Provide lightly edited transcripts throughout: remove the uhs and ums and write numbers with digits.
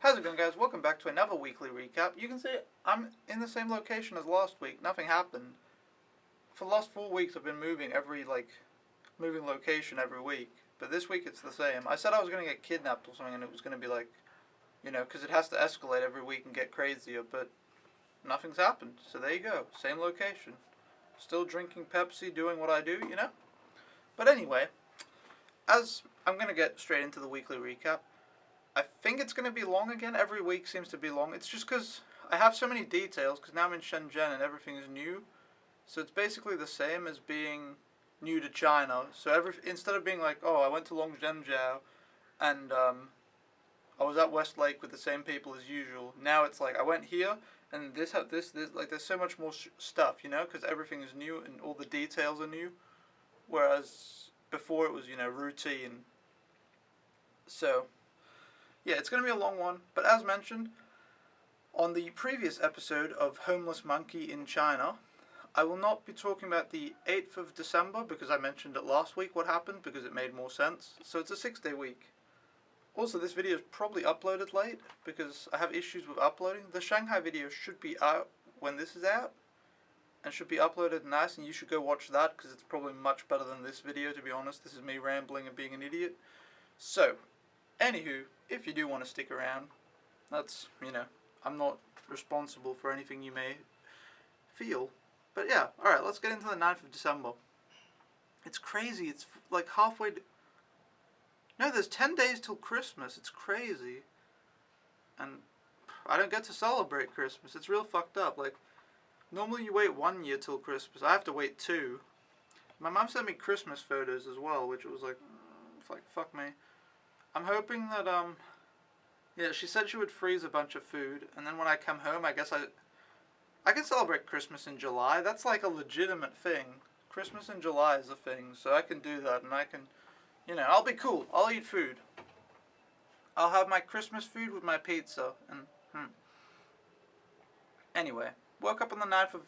How's it going, guys? Welcome back to another weekly recap. You can see I'm in the same location as last week. Nothing happened. For the last 4 weeks I've been moving moving location every week. But this week it's the same. I said I was going to get kidnapped or something and it was going to be because it has to escalate every week and get crazier, but nothing's happened. So there you go. Same location. Still drinking Pepsi, doing what I do. But anyway, as I'm going to get straight into the weekly recap, I think it's going to be long again. Every week seems to be long. It's just because I have so many details, because now I'm in Shenzhen and everything is new. So it's basically the same as being new to China. So instead of being like, oh, I went to Hangzhou and I was at West Lake with the same people as usual. Now it's like I went here and this like there's so much more stuff, because everything is new and all the details are new. Whereas before it was, routine. So yeah, it's going to be a long one, but as mentioned, on the previous episode of Homeless Monkey in China, I will not be talking about the 8th of December because I mentioned it last week what happened because it made more sense. So it's a 6-day week. Also, this video is probably uploaded late because I have issues with uploading. The Shanghai video should be out when this is out and should be uploaded nice, and you should go watch that because it's probably much better than this video, to be honest. This is me rambling and being an idiot. So, anywho, if you do want to stick around, that's, I'm not responsible for anything you may feel. But yeah, alright, let's get into the 9th of December. It's crazy, it's like halfway... No, there's 10 days till Christmas, it's crazy. And I don't get to celebrate Christmas, it's real fucked up. Like, normally you wait 1 year till Christmas, I have to wait 2. My mom sent me Christmas photos as well, which was like, fuck me. I'm hoping that, yeah, she said she would freeze a bunch of food, and then when I come home, I guess I can celebrate Christmas in July. That's like a legitimate thing. Christmas in July is a thing, so I can do that, and I can, I'll be cool. I'll eat food. I'll have my Christmas food with my pizza, and, Anyway, woke up on the 9th of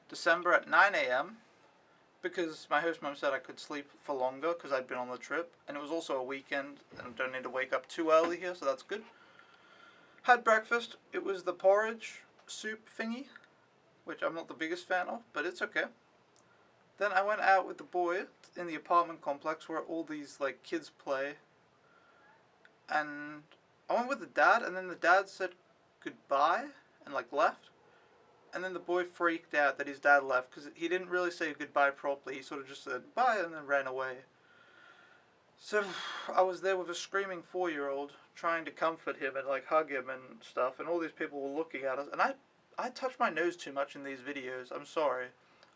December at 9 a.m., because my host mom said I could sleep for longer because I'd been on the trip, and it was also a weekend and I don't need to wake up too early here, so that's good. Had breakfast. It was the porridge soup thingy, which I'm not the biggest fan of, but it's okay. Then I went out with the boy in the apartment complex where all these kids play, and I went with the dad, and then the dad said goodbye and left. And then the boy freaked out that his dad left because he didn't really say goodbye properly. He sort of just said bye and then ran away. So I was there with a screaming 4-year-old trying to comfort him and hug him and stuff. And all these people were looking at us. And I touch my nose too much in these videos. I'm sorry.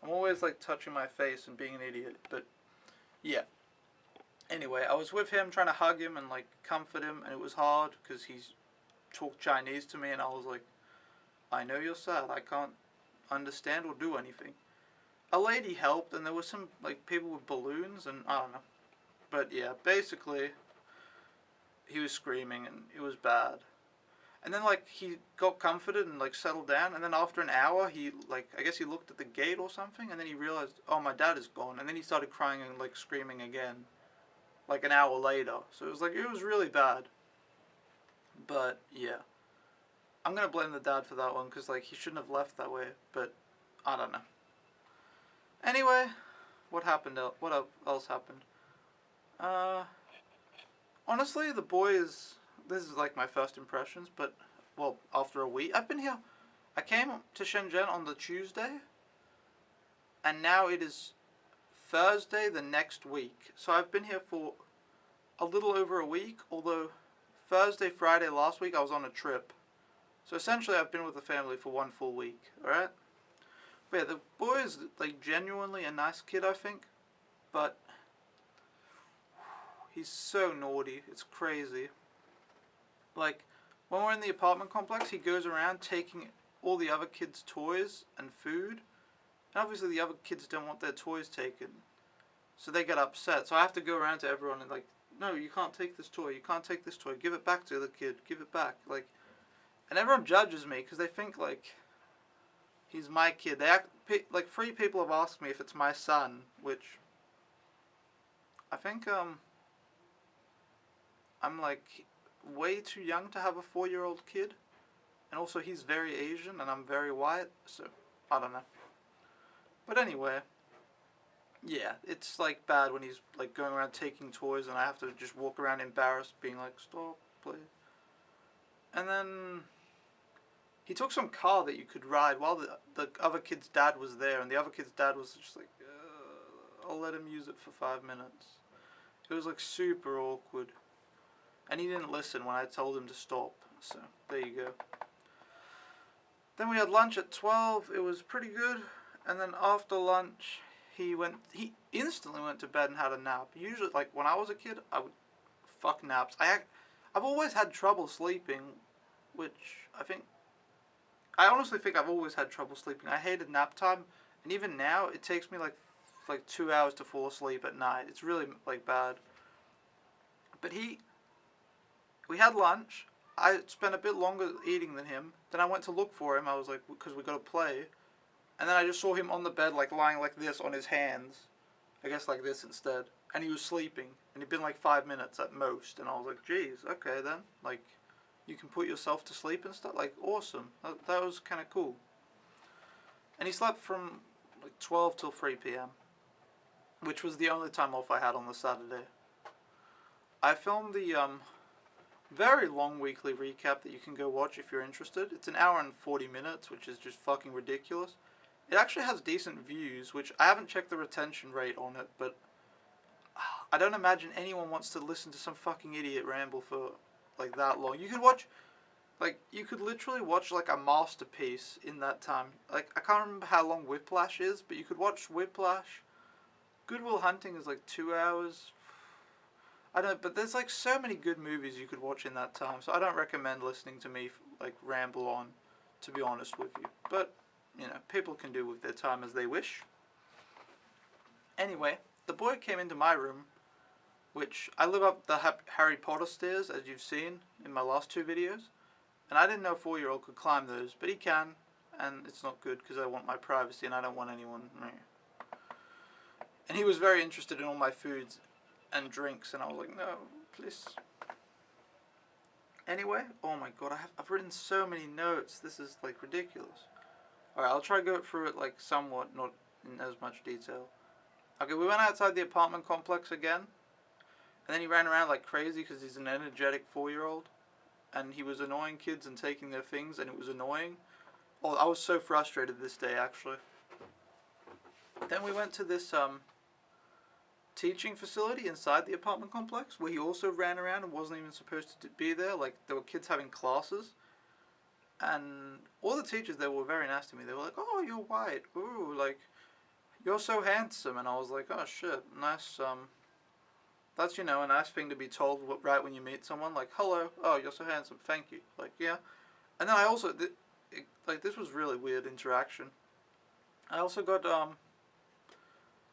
I'm always touching my face and being an idiot. But yeah. Anyway, I was with him trying to hug him and comfort him. And it was hard because he talked Chinese to me. And I was like, I know you're sad. I can't understand or do anything. A lady helped, and there were some people with balloons, and I don't know. But yeah, basically, he was screaming, and it was bad. And then he got comforted and settled down, and then after an hour, he I guess he looked at the gate or something, and then he realized, oh, my dad is gone, and then he started crying and screaming again, an hour later. So it was really bad. But yeah. I'm going to blame the dad for that one, because, he shouldn't have left that way, but I don't know. Anyway, what happened? What else happened? Honestly, the boy is... This is, my first impressions, but, well, after a week... I've been here... I came to Shenzhen on the Tuesday, and now it is Thursday the next week. So I've been here for a little over a week, although Thursday, Friday last week, I was on a trip. So essentially, I've been with the family for 1 full week, alright? But yeah, the boy is, genuinely a nice kid, I think. But he's so naughty. It's crazy. When we're in the apartment complex, he goes around taking all the other kids' toys and food. And obviously, the other kids don't want their toys taken. So they get upset. So I have to go around to everyone and, no, you can't take this toy. You can't take this toy. Give it back to the kid. Give it back. And everyone judges me because they think, he's my kid. They act, 3 people have asked me if it's my son, which I think, I'm way too young to have a 4-year-old kid. And also he's very Asian and I'm very white, so I don't know. But anyway, yeah, it's like bad when he's like going around taking toys and I have to just walk around embarrassed being like, stop, please. And then he took some car that you could ride while the other kid's dad was there, and the other kid's dad was just like, I'll let him use it for 5 minutes. It was like super awkward. And he didn't listen when I told him to stop, so there you go. Then we had lunch at 12, it was pretty good, and then after lunch, he instantly went to bed and had a nap. Usually, like when I was a kid, I would fuck naps. I've always had trouble sleeping, which I honestly think I've always had trouble sleeping. I hated nap time, and even now, it takes me like 2 hours to fall asleep at night. It's really like bad. But we had lunch. I spent a bit longer eating than him. Then I went to look for him. I was like, because we got to play. And then I just saw him on the bed, like lying like this on his hands. I guess like this instead. And he was sleeping. And it'd been like 5 minutes at most. And I was like, geez, okay then. Like, you can put yourself to sleep and stuff. Like, awesome. That was kind of cool. And he slept from like 12 till 3 p.m. Which was the only time off I had on the Saturday. I filmed the very long weekly recap that you can go watch if you're interested. It's an hour and 40 minutes, which is just fucking ridiculous. It actually has decent views, which I haven't checked the retention rate on it, but I don't imagine anyone wants to listen to some fucking idiot ramble for like that long. You could literally watch like a masterpiece in that time. Like, I can't remember how long Whiplash is, but you could watch Whiplash. Good Will Hunting is like 2 hours. I don't, but there's like so many good movies you could watch in that time, so I don't recommend listening to me like ramble on, to be honest with you. But, you know, people can do with their time as they wish. Anyway, the boy came into my room, which I live up the Harry Potter stairs, as you've seen in my last 2 videos, and I didn't know a 4-year-old could climb those, but he can, and it's not good because I want my privacy and I don't want anyone. And he was very interested in all my foods and drinks, and I was like, no, please. Anyway, oh my god, I've written so many notes. This is like ridiculous. Alright, I'll try to go through it like somewhat, not in as much detail. Okay, we went outside the apartment complex again, and then he ran around like crazy because he's an energetic 4-year-old, and he was annoying kids and taking their things, and it was annoying. Oh, I was so frustrated this day, actually. Then we went to this teaching facility inside the apartment complex where he also ran around and wasn't even supposed to be there. Like, there were kids having classes, and all the teachers there were very nice to me. They were like, oh, you're white, ooh, like, you're so handsome. And I was like, oh shit, nice. That's, you know, a nice thing to be told right when you meet someone, like, hello, oh, you're so handsome, thank you. Like, yeah. And then I also like, this was really weird interaction. I also got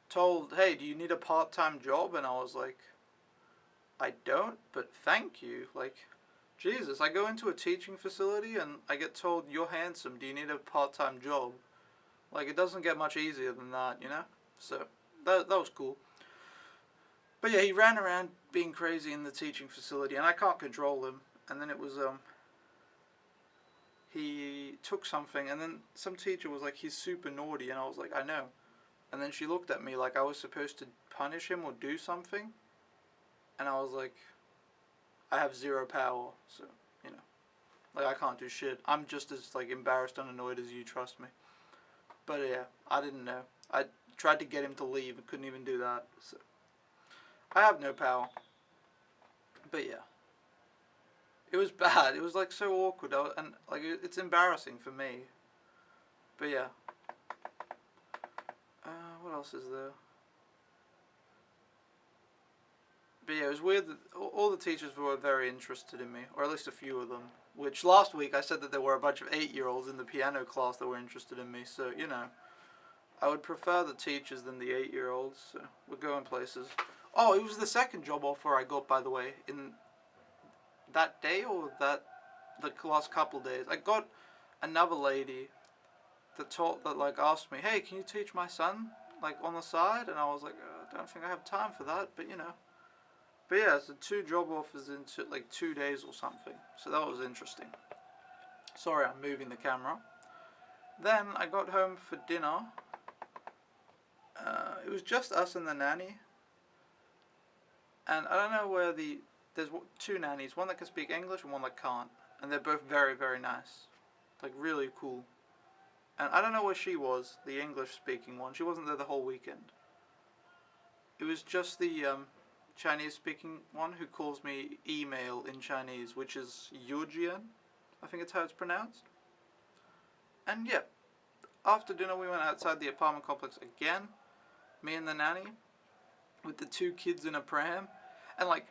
told, hey, do you need a part-time job? And I was like, I don't, but thank you. Like, Jesus, I go into a teaching facility and I get told, you're handsome, do you need a part-time job? Like, it doesn't get much easier than that, you know? So, that was cool. But yeah, he ran around being crazy in the teaching facility, and I can't control him. And then it was, he took something, and then some teacher was like, he's super naughty, and I was like, I know. And then she looked at me like I was supposed to punish him or do something. And I was like, I have 0 power, so, you know. Like, I can't do shit. I'm just as, like, embarrassed and annoyed as you, trust me. But yeah, I didn't know. I tried to get him to leave and couldn't even do that, so. I have no power. But yeah. It was bad. It was, like, so awkward. And, like, it's embarrassing for me. But yeah. What else is there? But yeah, it was weird that all the teachers were very interested in me, or at least a few of them. Which last week I said that there were a bunch of 8-year-olds in the piano class that were interested in me, so, you know. I would prefer the teachers than the 8-year-olds, so we're going places. Oh, it was the second job offer I got, by the way, in that day or the last couple days. I got another lady that like asked me, hey, can you teach my son like on the side? And I was like, I don't think I have time for that, but you know, But yeah, so 2 job offers in like 2 days or something. So that was interesting. Sorry, I'm moving the camera. Then I got home for dinner. It was just us and the nanny. And I don't know where there's 2 nannies, one that can speak English and one that can't. And they're both very, very nice. Like, really cool. And I don't know where she was, the English speaking one. She wasn't there the whole weekend. It was just the Chinese speaking one who calls me email in Chinese, which is Yujian. I think it's how it's pronounced. And yeah, after dinner we went outside the apartment complex again, me and the nanny, with the 2 kids in a pram. And like,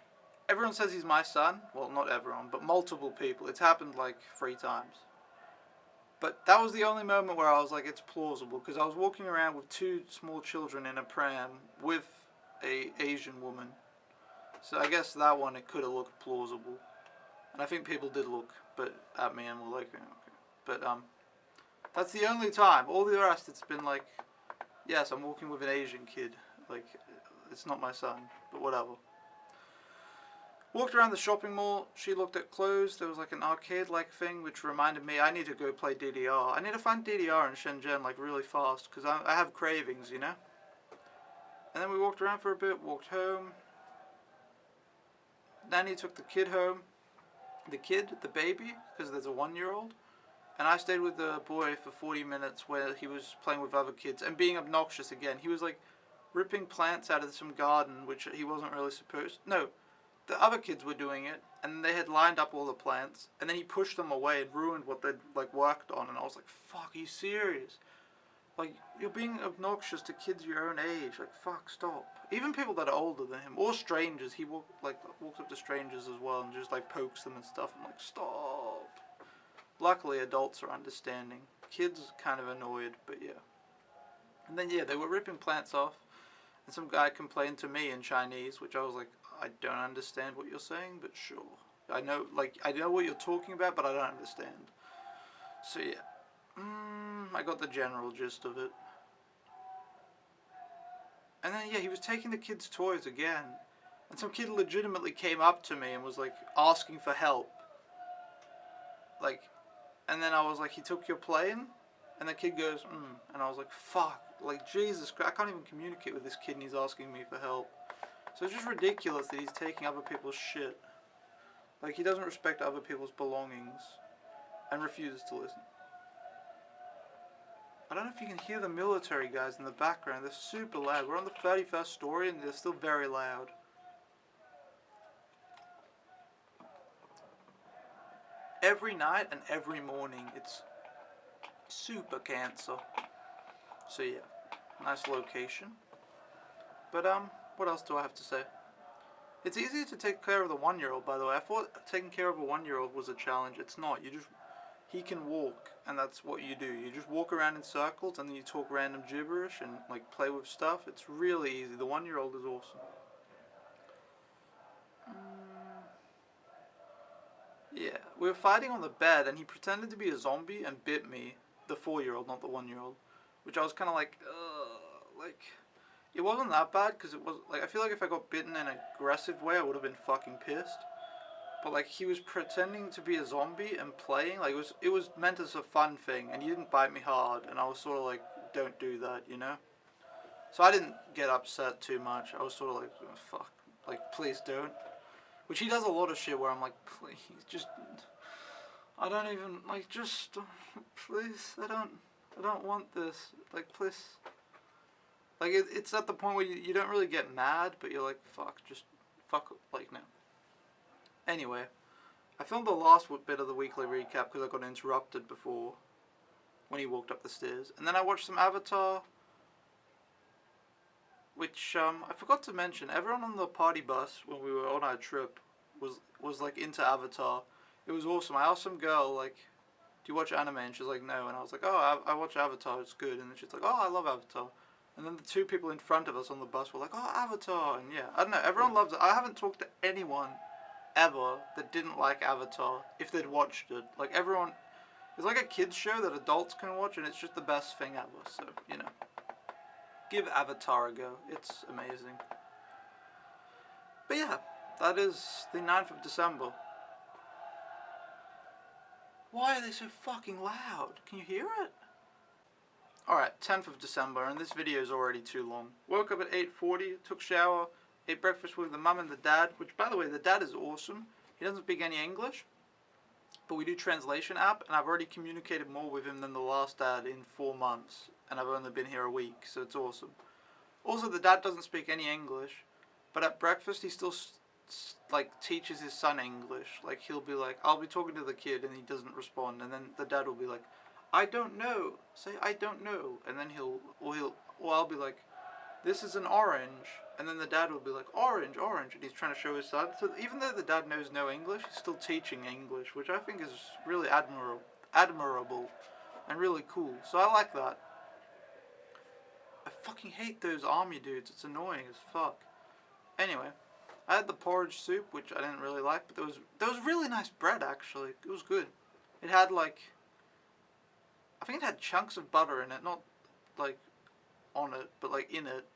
everyone says he's my son. Well, not everyone, but multiple people. It's happened like 3 times. But that was the only moment where I was like, it's plausible, because I was walking around with 2 small children in a pram with a Asian woman. So I guess that one, it could have looked plausible. And I think people did look at me and were like, okay. But that's the only time. All the rest, it's been like, yes, I'm walking with an Asian kid. Like, it's not my son, but whatever. Walked around the shopping mall. She looked at clothes. There was like an arcade-like thing, which reminded me I need to go play DDR. I need to find DDR in Shenzhen like really fast, because I have cravings, you know. And then we walked around for a bit. Walked home. Nanny took the kid home. The baby, because there's a 1-year-old. And I stayed with the boy for 40 minutes where he was playing with other kids and being obnoxious again. He was like ripping plants out of some garden, which he wasn't really supposed. No, the other kids were doing it, and they had lined up all the plants, and then he pushed them away and ruined what they'd like worked on. And I was like, "Fuck, are you serious? Like, you're being obnoxious to kids your own age. Like, fuck, stop." Even people that are older than him, or strangers. He walks up to strangers as well and just like pokes them and stuff. I'm like, stop. Luckily, adults are understanding. Kids kind of annoyed, but yeah. And then yeah, they were ripping plants off, and some guy complained to me in Chinese, which I was like, I don't understand what you're saying, but sure. I know what you're talking about, but I don't understand. So yeah, I got the general gist of it. And then yeah, he was taking the kids' toys again, and some kid legitimately came up to me and was like asking for help. Like, and then I was like, "He took your plane?" And the kid goes, and I was like, "Fuck!" Like, Jesus Christ, I can't even communicate with this kid, and he's asking me for help. So it's just ridiculous that he's taking other people's shit. Like, he doesn't respect other people's belongings, and refuses to listen. I don't know if you can hear the military guys in the background. They're super loud. We're on the 31st story and they're still very loud. Every night and every morning it's super cancer. So yeah, nice location. But what else do I have to say? It's easier to take care of the 1-year-old, by the way. I thought taking care of a 1-year-old was a challenge. It's not. He can walk, and that's what you do. You just walk around in circles, and then you talk random gibberish and like play with stuff. It's really easy. The 1-year-old is awesome. Yeah, we were fighting on the bed, and he pretended to be a zombie and bit me, the 4-year-old, not the 1-year-old, which I was kind of like, like, it wasn't that bad because it was like I feel like if I got bitten in an aggressive way, I would have been fucking pissed. But like he was pretending to be a zombie and playing, like it was meant as a fun thing, and he didn't bite me hard, and I was sort of like, don't do that, you know. So I didn't get upset too much. I was sort of like, oh, fuck, like please don't. Which he does a lot of shit where I'm like, please, just, I don't even like, just, please, I don't want this, like please. Like it's at the point where you don't really get mad, but you're like, fuck, just fuck, like no. Anyway, I filmed the last bit of the weekly recap because I got interrupted before when he walked up the stairs. And then I watched some Avatar, which I forgot to mention. Everyone on the party bus when we were on our trip was like into Avatar. It was awesome. I asked some girl, like, do you watch anime? And she's like, no. And I was like, oh, I watch Avatar, it's good. And then she's like, oh, I love Avatar. And then the 2 people in front of us on the bus were like, oh, Avatar. And yeah, I don't know, everyone loves it. I haven't talked to anyone ever that didn't like Avatar if they'd watched it. Like everyone, it's like a kids show that adults can watch, and it's just the best thing ever. So you know, give Avatar a go. It's amazing. But yeah, That is the 9th of December. Why are they so fucking loud? Can you hear it? Alright, 10th of December, and this video is already too long. Woke up at 8:40, took shower, ate breakfast with the mum and the dad, which, by the way, the dad is awesome. He doesn't speak any English, but we do translation app, and I've already communicated more with him than the last dad in 4 months, and I've only been here a week, so it's awesome. Also, the dad doesn't speak any English, but at breakfast he still like teaches his son English. Like, he'll be like, I'll be talking to the kid and he doesn't respond, and then the dad will be like, I don't know, say I don't know, and then or I'll be like, this is an orange, and then the dad will be like, orange, orange, and he's trying to show his son. So even though the dad knows no English, he's still teaching English, which I think is really admirable and really cool. So I like that. I fucking hate those army dudes. It's annoying as fuck. Anyway, I had the porridge soup, which I didn't really like, but there was really nice bread, actually. It was good. It had, like, I think it had chunks of butter in it, not, like, on it, but, like, in it.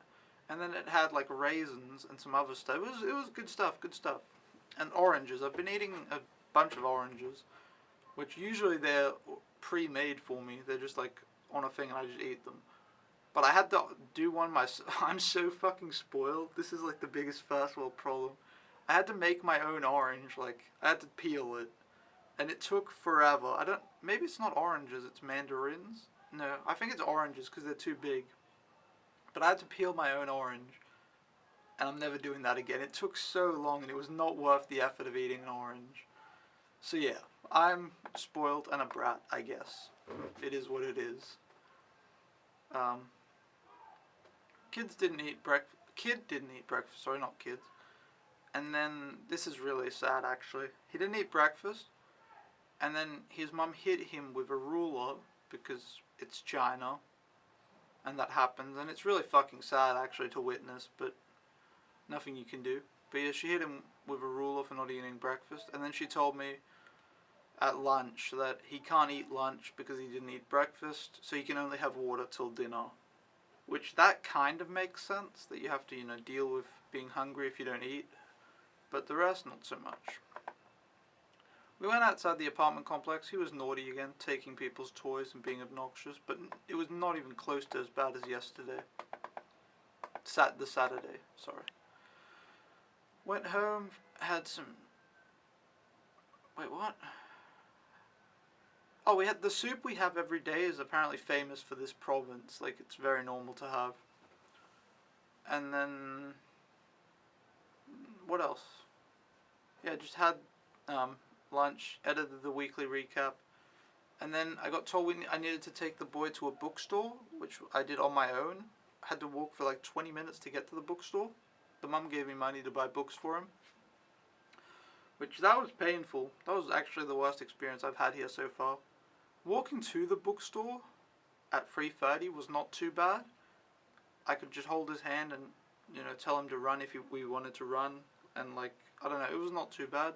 And then it had, like, raisins and some other stuff. It was good stuff, good stuff. And oranges. I've been eating a bunch of oranges, which usually they're pre-made for me. They're just, like, on a thing and I just eat them. But I had to do one myself. I'm so fucking spoiled. This is like the biggest first world problem. I had to make my own orange. Like, I had to peel it. And it took forever. Maybe it's not oranges, it's mandarins? No, I think it's oranges because they're too big. But I had to peel my own orange. And I'm never doing that again. It took so long and it was not worth the effort of eating an orange. So yeah, I'm spoiled and a brat, I guess. It is what it is. Kid didn't eat breakfast, sorry, not kids. And then, this is really sad actually. He didn't eat breakfast, and then his mum hit him with a ruler, because it's China, and that happens, and it's really fucking sad actually to witness, but nothing you can do. But yeah, she hit him with a ruler for not eating breakfast, and then she told me at lunch that he can't eat lunch because he didn't eat breakfast, so he can only have water till dinner. Which, that kind of makes sense, that you have to, deal with being hungry if you don't eat. But the rest, not so much. We went outside the apartment complex. He was naughty again, taking people's toys and being obnoxious, but it was not even close to as bad as yesterday. The Saturday, sorry. Went home, had some... Wait, what? Oh, we had the soup we have every day is apparently famous for this province. Like, it's very normal to have. And then... what else? Yeah, just had lunch, edited the weekly recap. And then I got told I needed to take the boy to a bookstore, which I did on my own. I had to walk for like 20 minutes to get to the bookstore. The mum gave me money to buy books for him. Which, that was painful. That was actually the worst experience I've had here so far. Walking to the bookstore at 3:30 was not too bad. I could just hold his hand and, tell him to run if we wanted to run. And, like, I don't know, it was not too bad.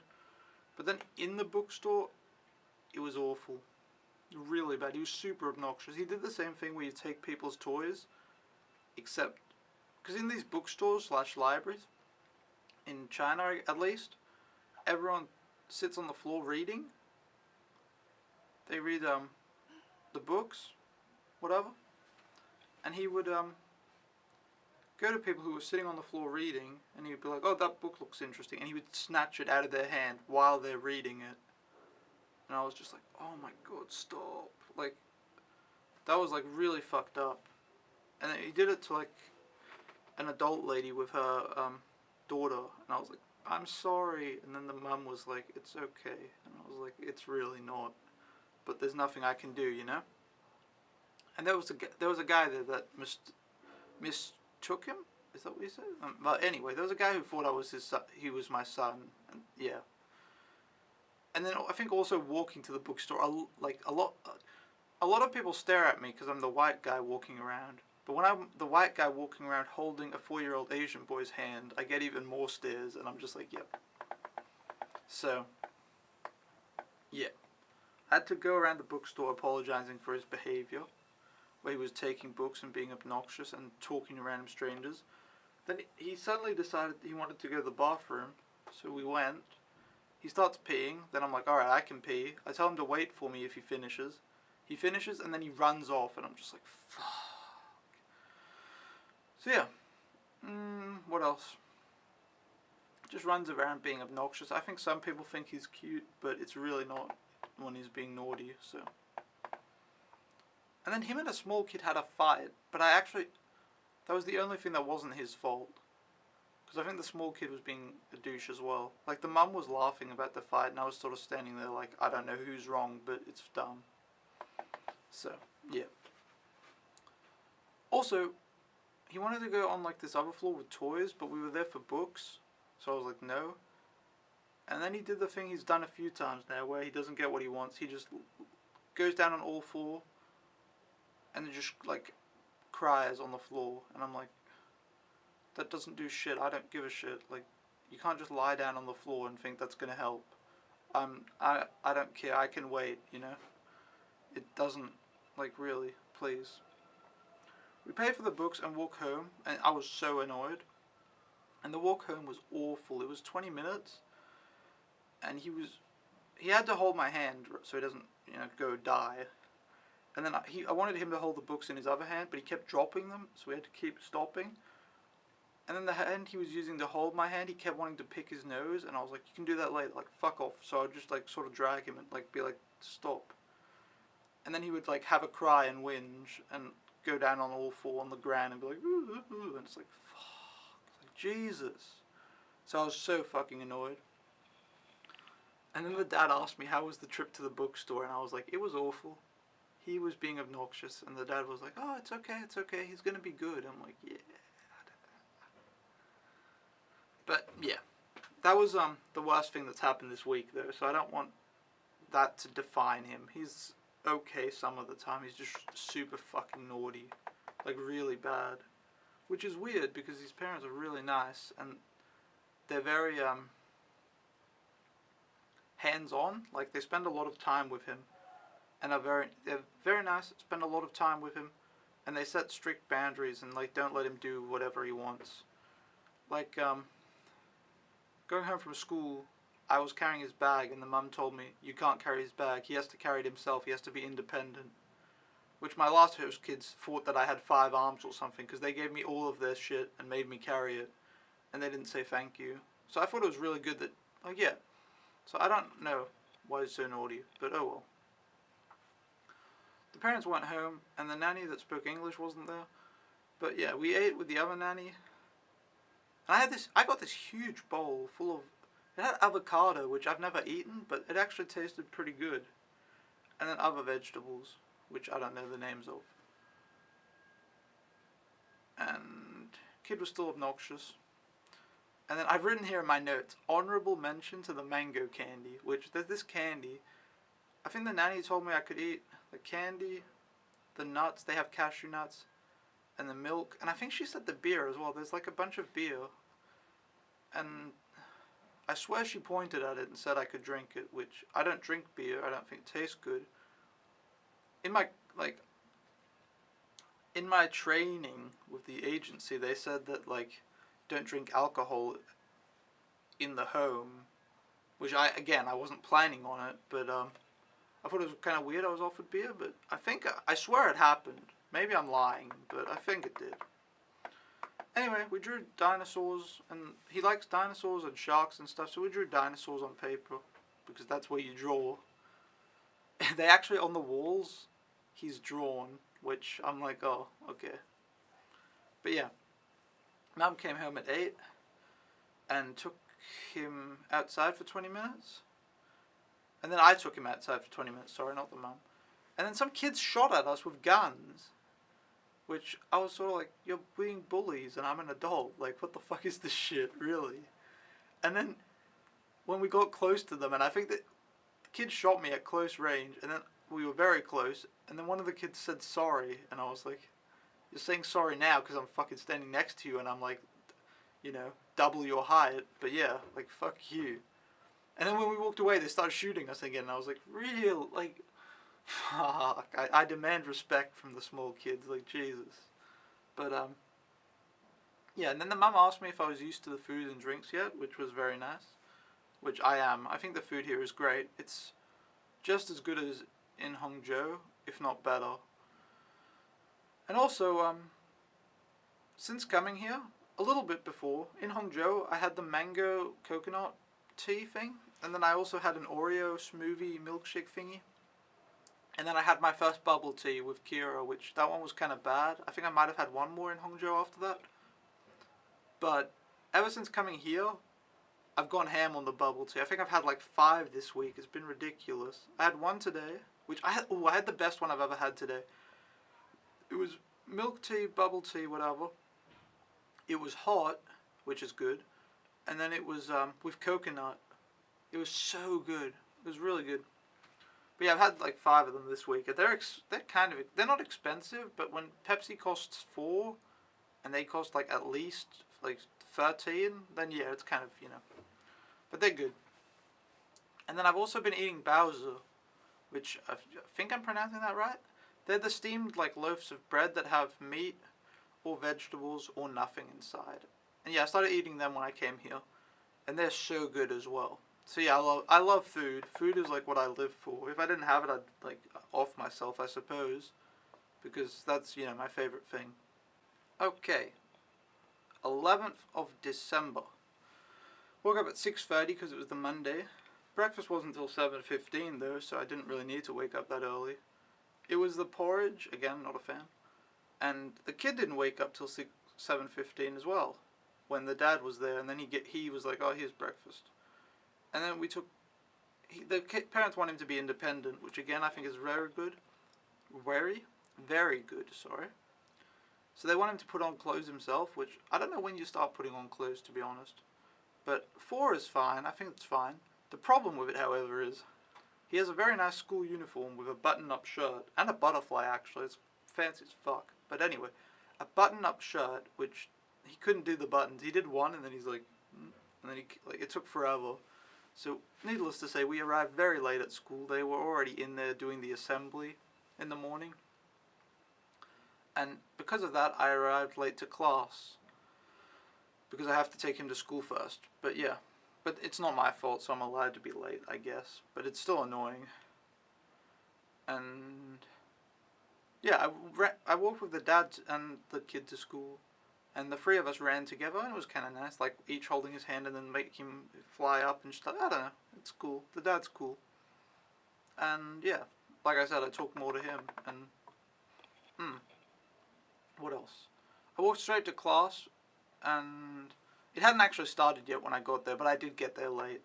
But then in the bookstore, it was awful. Really bad. He was super obnoxious. He did the same thing where you take people's toys, except, because in these bookstores / libraries, in China at least, everyone sits on the floor reading. They read the books, whatever, and he would go to people who were sitting on the floor reading, and he would be like, oh, that book looks interesting, and he would snatch it out of their hand while they're reading it. And I was just like, oh my god, stop. Like, that was like really fucked up. And he did it to like an adult lady with her daughter, and I was like, I'm sorry. And then the mum was like, it's okay. And I was like, it's really not. But there's nothing I can do, And there was a guy there that mistook him. Is that what you said? But anyway, there was a guy who thought he was my son. And, yeah. And then I think also walking to the bookstore, a lot of people stare at me because I'm the white guy walking around. But when I'm the white guy walking around holding a 4-year-old Asian boy's hand, I get even more stares, and I'm just like, yep. So, yeah. I had to go around the bookstore apologizing for his behavior, where he was taking books and being obnoxious and talking to random strangers. Then he suddenly decided he wanted to go to the bathroom, So we went. He starts peeing. Then I'm like, alright, I can pee. I tell him to wait for me if he finishes. He finishes and then he runs off and I'm just like, fuck. So yeah. What else? Just runs around being obnoxious. I think some people think he's cute, but it's really not when he's being naughty, so. And then him and a small kid had a fight, but that was the only thing that wasn't his fault. Because I think the small kid was being a douche as well. Like, the mum was laughing about the fight, and I was sort of standing there like, I don't know who's wrong, but it's dumb. So, yeah. Also, he wanted to go on, like, this other floor with toys, but we were there for books. So I was like, no. And then he did the thing he's done a few times now, where he doesn't get what he wants. He just goes down on all four, and then just, like, cries on the floor. And I'm like, that doesn't do shit. I don't give a shit. Like, you can't just lie down on the floor and think that's gonna help. I don't care. I can wait, you know? It doesn't, like, really, please. We paid for the books and walk home, and I was so annoyed. And the walk home was awful. It was 20 minutes, and he had to hold my hand so he doesn't, you know, go die. And then I wanted him to hold the books in his other hand, but he kept dropping them, so we had to keep stopping. And then the hand he was using to hold my hand, he kept wanting to pick his nose, and I was like, you can do that later, like, fuck off. So I'd just, like, sort of drag him and, like, be like, stop. And then he would, like, have a cry and whinge, and go down on all four on the ground and be like, ooh, ooh, ooh, and it's like, fuck, it's like, Jesus. So I was so fucking annoyed. And then the dad asked me, how was the trip to the bookstore, and I was like, it was awful. He was being obnoxious, and the dad was like, oh, it's okay, he's gonna be good. I'm like, yeah. But, yeah, that was the worst thing that's happened this week, though, so I don't want that to define him. He's okay some of the time. He's just super fucking naughty. Like, really bad. Which is weird, because his parents are really nice, and they're very, hands-on. Like, they spend a lot of time with him, and they're very nice, spend a lot of time with him, and they set strict boundaries, and, like, don't let him do whatever he wants. Like, going home from school, I was carrying his bag, and the mum told me, you can't carry his bag, he has to carry it himself, he has to be independent. Which my last host kids thought that I had 5 arms or something, because they gave me all of their shit and made me carry it, and they didn't say thank you. So I thought it was really good that, oh yeah. So I don't know why he's so naughty, but oh well. The parents went home, and the nanny that spoke English wasn't there. But yeah, we ate with the other nanny. And I got this huge bowl full of, it had avocado, which I've never eaten, but it actually tasted pretty good. And then other vegetables, which I don't know the names of. And kid was still obnoxious. And then I've written here in my notes, honorable mention to the mango candy, which there's this candy. I think the nanny told me I could eat the candy, the nuts, they have cashew nuts, and the milk, and I think she said the beer as well. There's like a bunch of beer, and I swear she pointed at it and said I could drink it, which I don't drink beer. I don't think it tastes good. In my training with the agency, they said that, like, don't drink alcohol in the home, which I wasn't planning on it, but I thought it was kind of weird I was offered beer, but I swear it happened. Maybe I'm lying, but I think it did. Anyway, we drew dinosaurs, and he likes dinosaurs and sharks and stuff, so we drew dinosaurs on paper, because that's where you draw. They actually, on the walls, he's drawn, which I'm like, oh, okay. But yeah, Mum came home at 8, and took him outside for 20 minutes. And then I took him outside for 20 minutes, sorry, not the mum. And then some kids shot at us with guns. Which, I was sort of like, you're being bullies and I'm an adult. Like, what the fuck is this shit, really? And then, when we got close to them, and I think that the kids shot me at close range, and then we were very close, and then one of the kids said sorry, and I was like, you're saying sorry now because I'm fucking standing next to you, and I'm like, you know, double your height, but yeah, like, fuck you. And then when we walked away, they started shooting us again, and I was like, real, like, fuck, I demand respect from the small kids, like, Jesus. But, yeah, and then the mum asked me if I was used to the food and drinks yet, which was very nice. which I am. I think the food here is great. It's just as good as in Hangzhou, if not better. And also, since coming here, a little bit before, in Hangzhou, I had the mango coconut tea thing, and then I also had an Oreo smoothie milkshake thingy. And then I had my first bubble tea with Kira, which that one was kind of bad. I think I might have had one more in Hangzhou after that. But ever since coming here, I've gone ham on the bubble tea. I think I've had like 5 this week. It's been ridiculous. I had one today, which I had the best one I've ever had today. It was milk tea, bubble tea, whatever. It was hot, which is good. And then it was with coconut. It was so good. It was really good. But yeah, I've had like 5 of them this week. They're not expensive, but when Pepsi costs 4, and they cost like at least like 13, then yeah, it's kind of, you know. But they're good. And then I've also been eating baozi, which I think I'm pronouncing that right. They're the steamed like loaves of bread that have meat or vegetables or nothing inside. And yeah, I started eating them when I came here, and they're so good as well. So yeah, I love food. Food is like what I live for. If I didn't have it, I'd like off myself, I suppose, because that's, you know, my favorite thing. Okay, 11th of December. Woke up at 6:30 because it was the Monday. Breakfast wasn't until 7:15 though, so I didn't really need to wake up that early. It was the porridge, again, not a fan. And the kid didn't wake up till 7:15 as well, when the dad was there, and then he was like, oh, here's breakfast. And then the parents want him to be independent, which again I think is very good. Very good, sorry. So they want him to put on clothes himself, which I don't know when you start putting on clothes, to be honest. But 4 is fine, I think it's fine. The problem with it, however, is he has a very nice school uniform with a button-up shirt, and a butterfly actually, it's fancy as fuck. But anyway, a button-up shirt, which he couldn't do the buttons. He did one, and then he's like, and then it took forever. So, needless to say, we arrived very late at school. They were already in there doing the assembly in the morning. And because of that, I arrived late to class, because I have to take him to school first. But yeah, but it's not my fault, so I'm allowed to be late, I guess. But it's still annoying. And yeah, I walked with the dad and the kid to school. And the 3 of us ran together, and it was kind of nice, like each holding his hand and then make him fly up and stuff. I don't know, it's cool. The dad's cool. And yeah, like I said, I talked more to him. And what else? I walked straight to class, and it hadn't actually started yet when I got there, but I did get there late.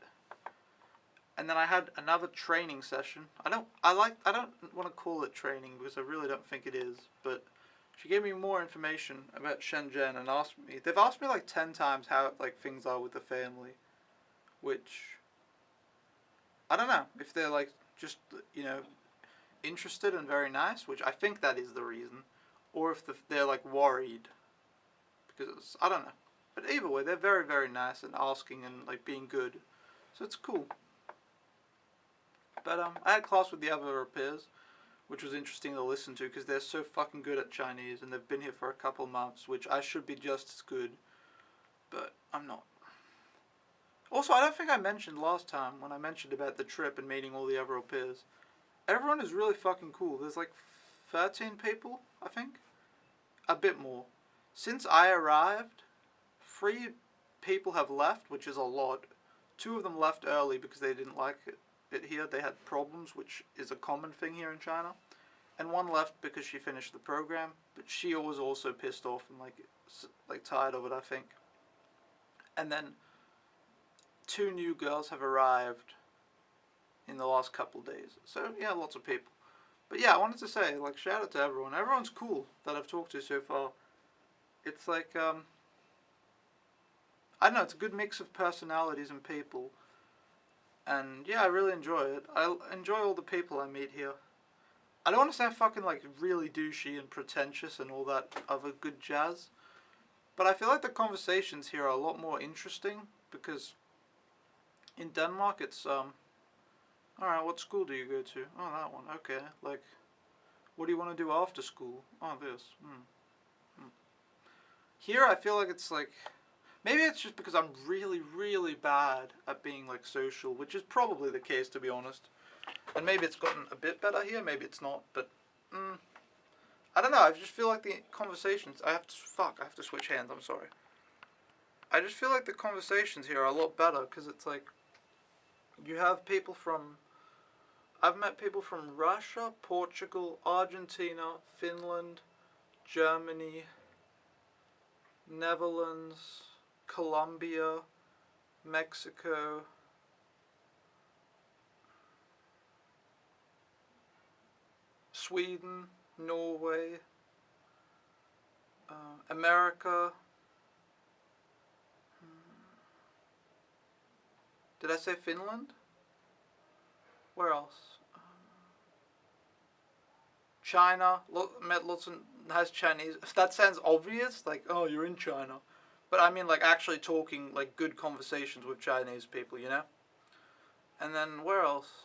And then I had another training session. I don't want to call it training because I really don't think it is, but she gave me more information about Shenzhen and they've asked me like 10 times how like things are with the family, which I don't know if they're like just, you know, interested and very nice, which I think that is the reason, or if they're like worried, because I don't know. But either way, they're very, very nice and asking and like being good, so it's cool. But I had class with the other au pairs, which was interesting to listen to because they're so fucking good at Chinese, and they've been here for a couple months, which I should be just as good, but I'm not. Also, I don't think I mentioned last time when I mentioned about the trip and meeting all the other au pairs. Everyone is really fucking cool. There's like 13 people, I think. A bit more. Since I arrived, 3 people have left, which is a lot. 2 of them left early because they didn't like it here. They had problems, which is a common thing here in China. And 1 left because she finished the program, but she was also pissed off and like tired of it, I think. And then 2 new girls have arrived in the last couple days. So yeah, lots of people. But yeah, I wanted to say, like, shout out to everyone. Everyone's cool that I've talked to so far. It's like, I don't know, it's a good mix of personalities and people. And yeah, I really enjoy it. I enjoy all the people I meet here. I don't want to sound fucking like really douchey and pretentious and all that other good jazz, but I feel like the conversations here are a lot more interesting because in Denmark it's alright, what school do you go to? Oh, that one, okay. Like, what do you want to do after school? Oh, this. Here I feel like it's like, Maybe it's just because I'm really, really bad at being like social, which is probably the case, to be honest. And maybe it's gotten a bit better here, maybe it's not, but I don't know. I just feel like the conversations. I have to switch hands. I'm sorry. I just feel like the conversations here are a lot better because it's like you have people from. I've met people from Russia, Portugal, Argentina, Finland, Germany, Netherlands, Colombia, Mexico, Sweden, Norway, America. Did I say Finland? Where else? China. Met lots of nice Chinese. If that sounds obvious, like, oh, you're in China. But I mean, like, actually talking, like, good conversations with Chinese people, you know? And then, where else?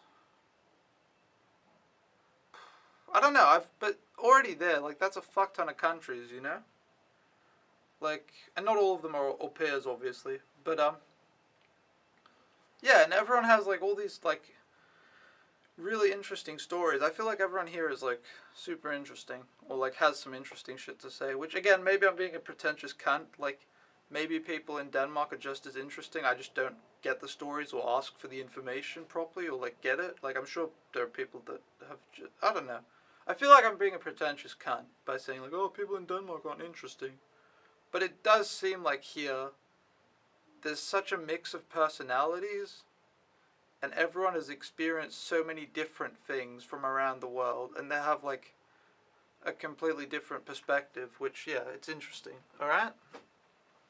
I don't know, but already there, like, that's a fuck ton of countries, you know? Like, and not all of them are au pairs, obviously, but, yeah, and everyone has, like, all these, like, really interesting stories. I feel like everyone here is, like, super interesting, or, like, has some interesting shit to say, which, again, maybe I'm being a pretentious cunt, like, maybe people in Denmark are just as interesting, I just don't get the stories or ask for the information properly, or, like, get it. Like, I'm sure there are people that have just, I don't know. I feel like I'm being a pretentious cunt by saying, like, oh, people in Denmark aren't interesting. But it does seem like here, there's such a mix of personalities, and everyone has experienced so many different things from around the world, and they have, like, a completely different perspective, which, yeah, it's interesting, alright?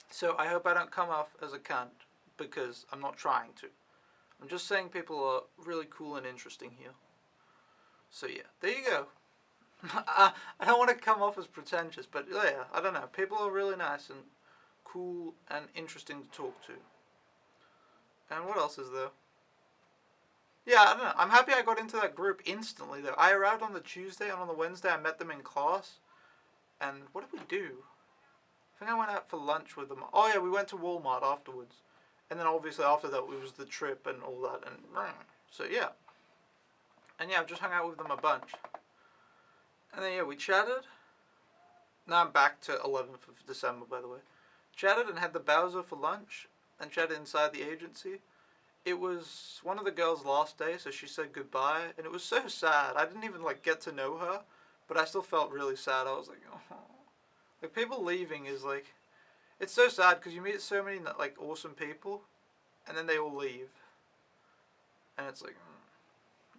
So I hope I don't come off as a cunt, because I'm not trying to. I'm just saying people are really cool and interesting here. So yeah, there you go. I don't want to come off as pretentious, but yeah, I don't know. People are really nice and cool and interesting to talk to. And what else is there? Yeah, I don't know. I'm happy I got into that group instantly, though. I arrived on the Tuesday, and on the Wednesday I met them in class. And what did we do? I think I went out for lunch with them. Oh yeah, we went to Walmart afterwards. And then obviously after that it was the trip and all that. And so yeah. And yeah, I've just hung out with them a bunch. And then yeah, we chatted. Now I'm back to 11th of December, by the way. Chatted and had the Bowser for lunch. And chatted inside the agency. It was one of the girls' last day, so she said goodbye. And it was so sad. I didn't even, like, get to know her. But I still felt really sad. I was like, oh. Like, people leaving is, like... It's so sad, because you meet so many, like, awesome people. And then they all leave. And it's like...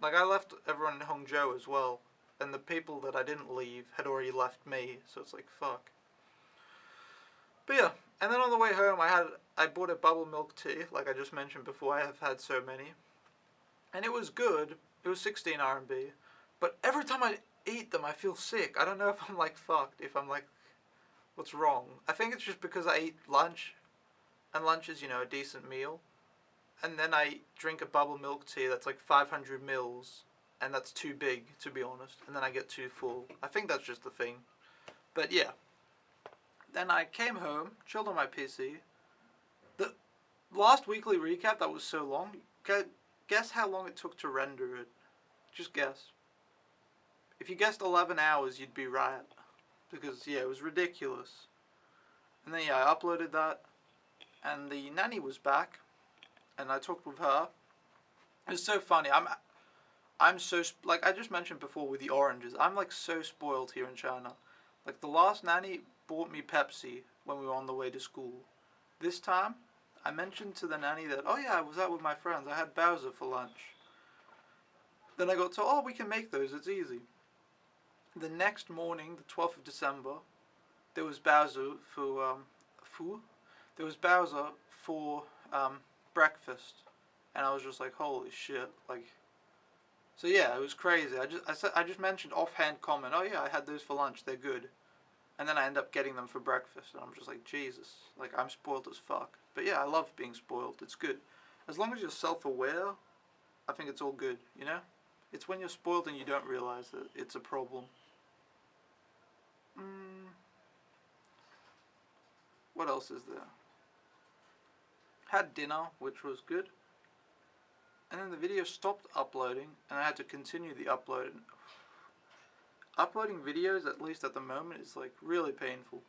Like, I left everyone in Hangzhou as well. And the people that I didn't leave had already left me. So it's like, fuck. But yeah. And then on the way home, I bought a bubble milk tea. Like I just mentioned before, I have had so many. And it was good. It was 16 RMB. But every time I eat them, I feel sick. I don't know if I'm, like, fucked. If I'm, like... What's wrong? I think it's just because I eat lunch. And lunch is, you know, a decent meal. And then I drink a bubble milk tea that's like 500 mils. And that's too big, to be honest. And then I get too full. I think that's just the thing. But yeah. Then I came home, chilled on my PC. The last weekly recap, that was so long. Guess how long it took to render it. Just guess. If you guessed 11 hours, you'd be right. Because, yeah, it was ridiculous. And then, yeah, I uploaded that. And the nanny was back. And I talked with her. It was so funny. I'm so, like I just mentioned before with the oranges, I'm, like, so spoiled here in China. Like, the last nanny bought me Pepsi when we were on the way to school. This time, I mentioned to the nanny that, oh yeah, I was out with my friends. I had Bowser for lunch. Then I got told, oh, we can make those. It's easy. The next morning, the 12th of December, there was Bowser for, There was Bowser for, breakfast. And I was just like, holy shit, like... So yeah, it was crazy. I just mentioned offhand comment, oh yeah, I had those for lunch, they're good. And then I end up getting them for breakfast, and I'm just like, Jesus, like, I'm spoiled as fuck. But yeah, I love being spoiled, it's good. As long as you're self-aware, I think it's all good, you know? It's when you're spoiled and you don't realize that it's a problem. What else is there? had dinner, which was good, and then the video stopped uploading, and I had to continue the upload. Uploading videos, at least at the moment, is like really painful.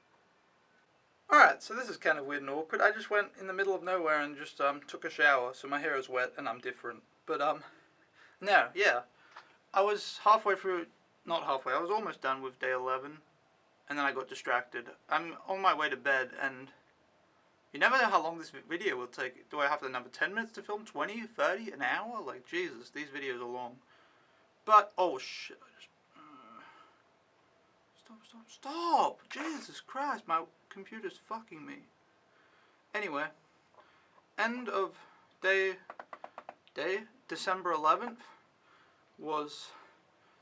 Alright, so this is kind of weird and awkward. I just went in the middle of nowhere and just took a shower, so my hair is wet and I'm different. But no, yeah. I was halfway through, not halfway, I was almost done with day 11, and then I got distracted. I'm on my way to bed, and you never know how long this video will take. Do I have another 10 minutes to film? 20, 30, an hour? Like, Jesus, these videos are long. But, oh shit. Stop! Jesus Christ, my computer's fucking me. Anyway, end of day, December 11th, was,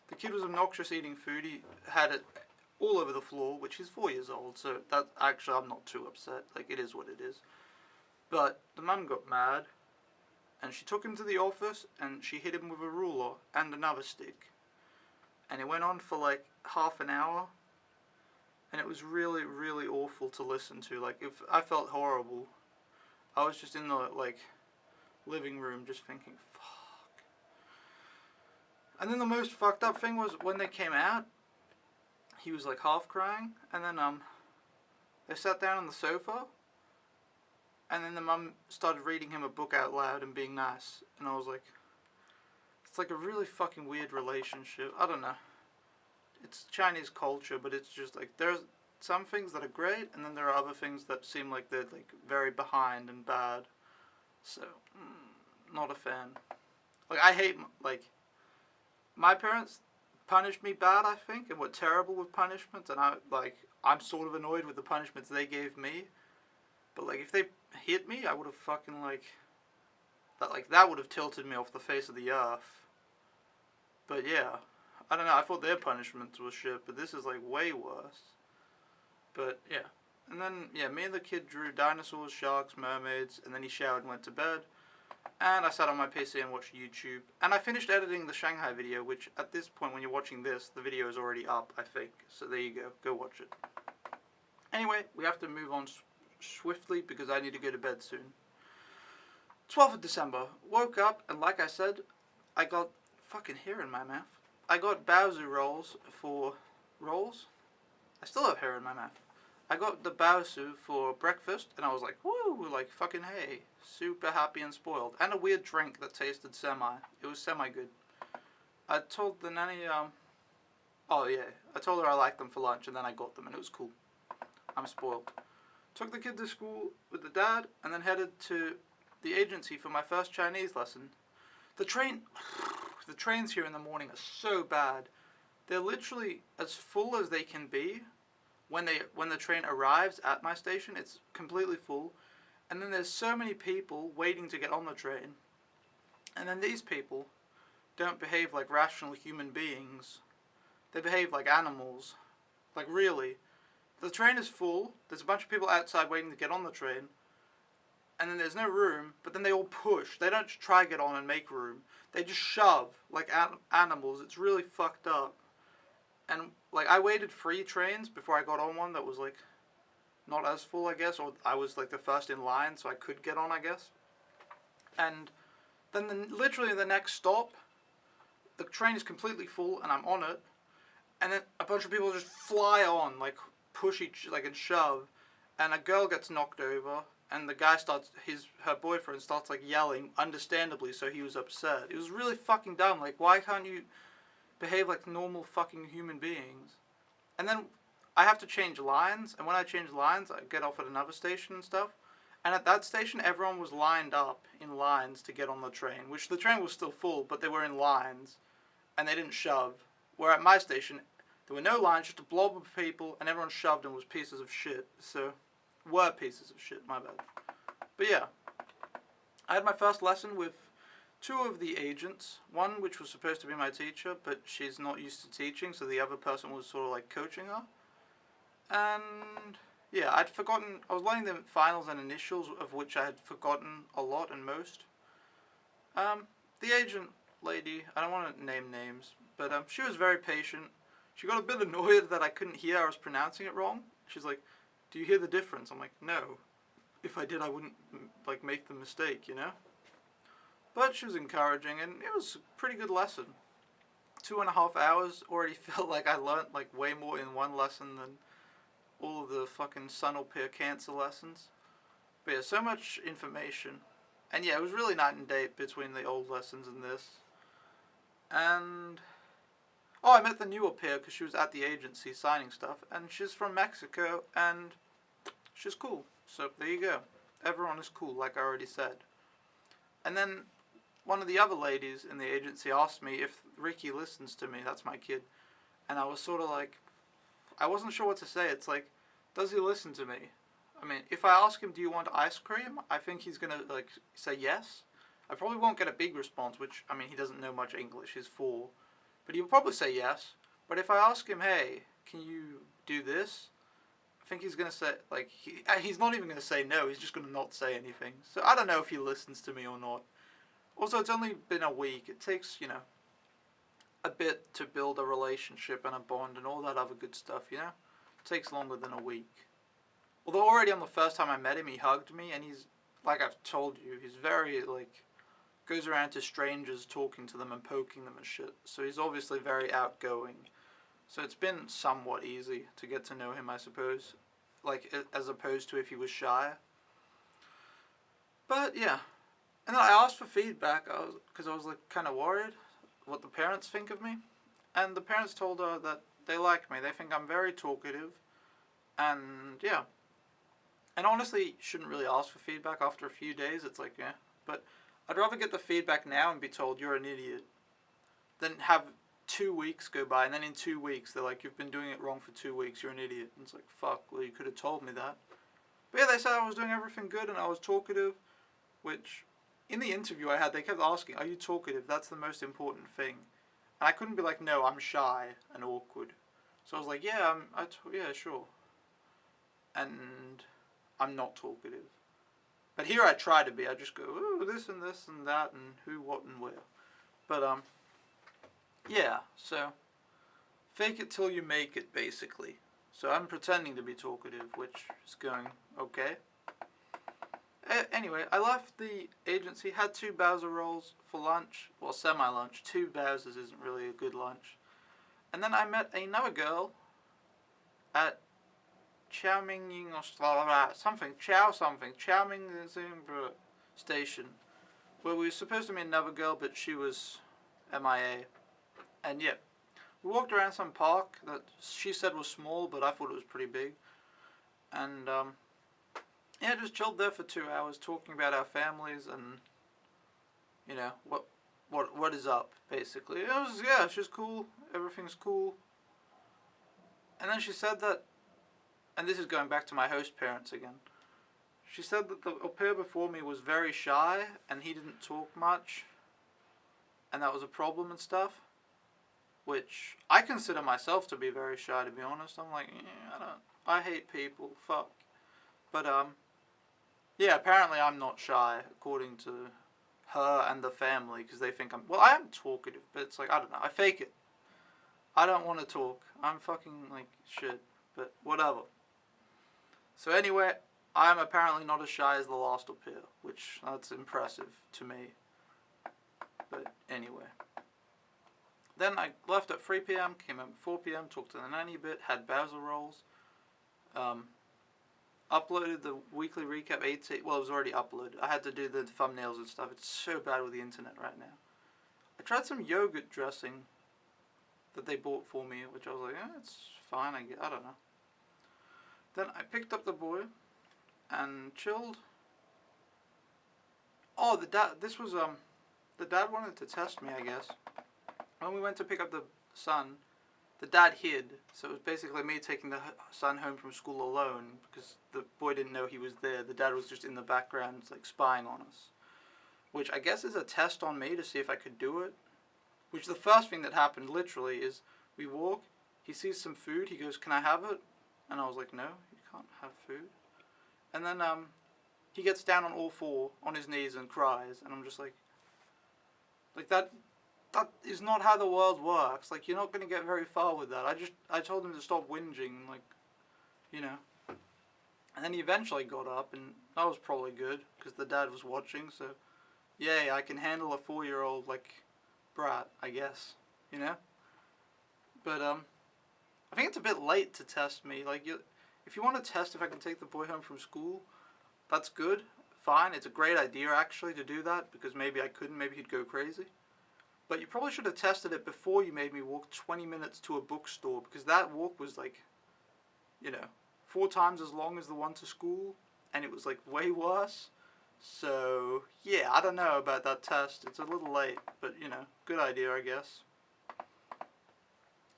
the kid was obnoxious eating food. He had it all over the floor, which he's 4 years old, so that, actually, I'm not too upset. Like, it is what it is. But the mum got mad, and she took him to the office, and she hit him with a ruler and another stick. And it went on for like half an hour, and it was really, really awful to listen to. Like, if I felt horrible, I was just in the, like, living room just thinking, fuck. And then the most fucked up thing was when they came out, he was like half crying, and then they sat down on the sofa, and then the mum started reading him a book out loud and being nice, and I was like, it's like a really fucking weird relationship. I don't know. It's Chinese culture, but it's just like, there's some things that are great, and then there are other things that seem like they're like very behind and bad. So, not a fan. Like, I hate, like, my parents punished me bad, I think, and were terrible with punishments, and I'm sort of annoyed with the punishments they gave me. But like, if they hit me, I would have fucking that would have tilted me off the face of the earth. But yeah, I don't know, I thought their punishments were shit, but this is like way worse. But yeah, and then yeah, me and the kid drew dinosaurs, sharks, mermaids, and then he showered and went to bed. And I sat on my PC and watched YouTube. And I finished editing the Shanghai video, which at this point when you're watching this, the video is already up, I think. So there you go, go watch it. Anyway, we have to move on swiftly because I need to go to bed soon. 12th of December, woke up, and like I said, I got fucking hair in my mouth. I got baozi rolls for rolls? I still have hair in my mouth. I got the baozi for breakfast, and I was like, woo, like fucking hey. Super happy and spoiled. And a weird drink that tasted semi. It was semi-good. I told the nanny, oh yeah, I told her I liked them for lunch, and then I got them, and it was cool. I'm spoiled. Took the kid to school with the dad, and then headed to the agency for my first Chinese lesson. The trains here in the morning are so bad. They're literally as full as they can be. When the train arrives at my station, it's completely full. And then there's so many people waiting to get on the train. And then these people don't behave like rational human beings. They behave like animals. Like, really. The train is full, there's a bunch of people outside waiting to get on the train, and then there's no room, but then they all push. They don't try to get on and make room. They just shove, like animals. It's really fucked up. And, like, I waited 3 trains before I got on one that was, like, not as full, I guess, or I was, like, the first in line, so I could get on, I guess. And then literally the next stop, the train is completely full, and I'm on it, and then a bunch of people just fly on, like, push and shove, and a girl gets knocked over, and the guy her boyfriend starts, like, yelling, understandably, so he was upset. It was really fucking dumb. Like, why can't you behave like normal fucking human beings? And then I have to change lines, and when I change lines, I get off at another station and stuff, and at that station, everyone was lined up in lines to get on the train, which the train was still full, but they were in lines, and they didn't shove. Where at my station, there were no lines, just a blob of people, and everyone shoved and was pieces of shit. So, were pieces of shit, my bad. But yeah, I had my first lesson with 2 of the agents. One which was supposed to be my teacher, but she's not used to teaching, so the other person was sort of like coaching her. And yeah, I was learning the finals and initials, of which I had forgotten a lot and most. The agent lady, I don't want to name names, but she was very patient. She got a bit annoyed that I couldn't hear I was pronouncing it wrong. She's like, do you hear the difference? I'm like, no. if I did, I wouldn't like make the mistake, you know. But she was encouraging, and it was a pretty good lesson. 2.5 hours already felt like I learnt like way more in one lesson than all of the fucking sun or peer cancer lessons. But yeah, so much information. And yeah, it was really night and day between the old lessons and this. And oh, I met the new au pair because she was at the agency signing stuff, and she's from Mexico, and she's cool. So there you go. Everyone is cool, like I already said. And then one of the other ladies in the agency asked me if Ricky listens to me. That's my kid. And I was sort of like, I wasn't sure what to say. It's like, does he listen to me? I mean, if I ask him, do you want ice cream? I think he's going to like say yes. I probably won't get a big response, which, I mean, he doesn't know much English. He's 4. But he'll probably say yes. But if I ask him, hey, can you do this? I think he's going to say, like, he's not even going to say no. He's just going to not say anything. So I don't know if he listens to me or not. Also, it's only been a week. It takes, you know, a bit to build a relationship and a bond and all that other good stuff, you know? It takes longer than a week. Although already on the first time I met him, he hugged me, and he's, like I've told you, he's very, like, goes around to strangers talking to them and poking them and shit. So he's obviously very outgoing. So it's been somewhat easy to get to know him, I suppose. Like, as opposed to if he was shy. But, yeah. And then I asked for feedback, because I was like, kind of worried what the parents think of me. And the parents told her that they like me. They think I'm very talkative. And, yeah. And honestly, shouldn't really ask for feedback after a few days. It's like, yeah. But I'd rather get the feedback now and be told you're an idiot than have 2 weeks go by, and then in 2 weeks they're like, you've been doing it wrong for 2 weeks, you're an idiot. And it's like, fuck, well, you could have told me that. But yeah, they said I was doing everything good and I was talkative, which in the interview I had, they kept asking, are you talkative? That's the most important thing. And I couldn't be like, no, I'm shy and awkward. So I was like, yeah, yeah, sure. And I'm not talkative. But here I try to be. I just go, ooh, this and that and who, what, and where. But, yeah, so fake it till you make it, basically. So I'm pretending to be talkative, which is going okay. Anyway, I left the agency, had 2 Bowser rolls for lunch. Well, semi-lunch. 2 Bowsers isn't really a good lunch. And then I met another girl at Xiaoming station, where we were supposed to meet another girl, but she was MIA. And yeah, we walked around some park that she said was small, but I thought it was pretty big. And yeah, just chilled there for 2 hours talking about our families and, you know, what is up, basically. It was, yeah, she's cool, everything's cool. And then she said that, and this is going back to my host parents again, she said that the au pair before me was very shy and he didn't talk much, and that was a problem and stuff, which I consider myself to be very shy, to be honest. I'm like, I hate people, fuck. But yeah, apparently I'm not shy according to her and the family, because they think well, I am talkative, but it's like, I don't know, I fake it. I don't want to talk. I'm fucking like shit, but whatever. So anyway, I'm apparently not as shy as the last au pair, which that's impressive to me. But anyway. Then I left at 3 p.m, came home at 4 p.m, talked to the nanny a bit, had Bowser rolls, uploaded the weekly recap 8 well, it was already uploaded. I had to do the thumbnails and stuff. It's so bad with the internet right now. I tried some yogurt dressing that they bought for me, which I was like, it's fine, I don't know. Then I picked up the boy and chilled. Oh, the dad wanted to test me, I guess. When we went to pick up the son, the dad hid, so it was basically me taking the son home from school alone, because the boy didn't know he was there. The dad was just in the background, like, spying on us. Which I guess is a test on me to see if I could do it. Which the first thing that happened, literally, is we walk, he sees some food, he goes, can I have it? And I was like, no, you can't have food. And then he gets down on all 4, on his knees, and cries, and I'm just like that is not how the world works. Like, you're not going to get very far with that. I told him to stop whinging, like, you know. And then he eventually got up, and that was probably good, because the dad was watching, so yay, I can handle a 4-year-old, like, brat, I guess, you know? But, I think it's a bit late to test me. Like, if you want to test if I can take the boy home from school, that's good, fine. It's a great idea, actually, to do that, because maybe I couldn't, maybe he'd go crazy. But you probably should have tested it before you made me walk 20 minutes to a bookstore, because that walk was, like, 4 times as long as the one to school, and it was, like, way worse. So, yeah, I don't know about that test. It's a little late, but, good idea, I guess.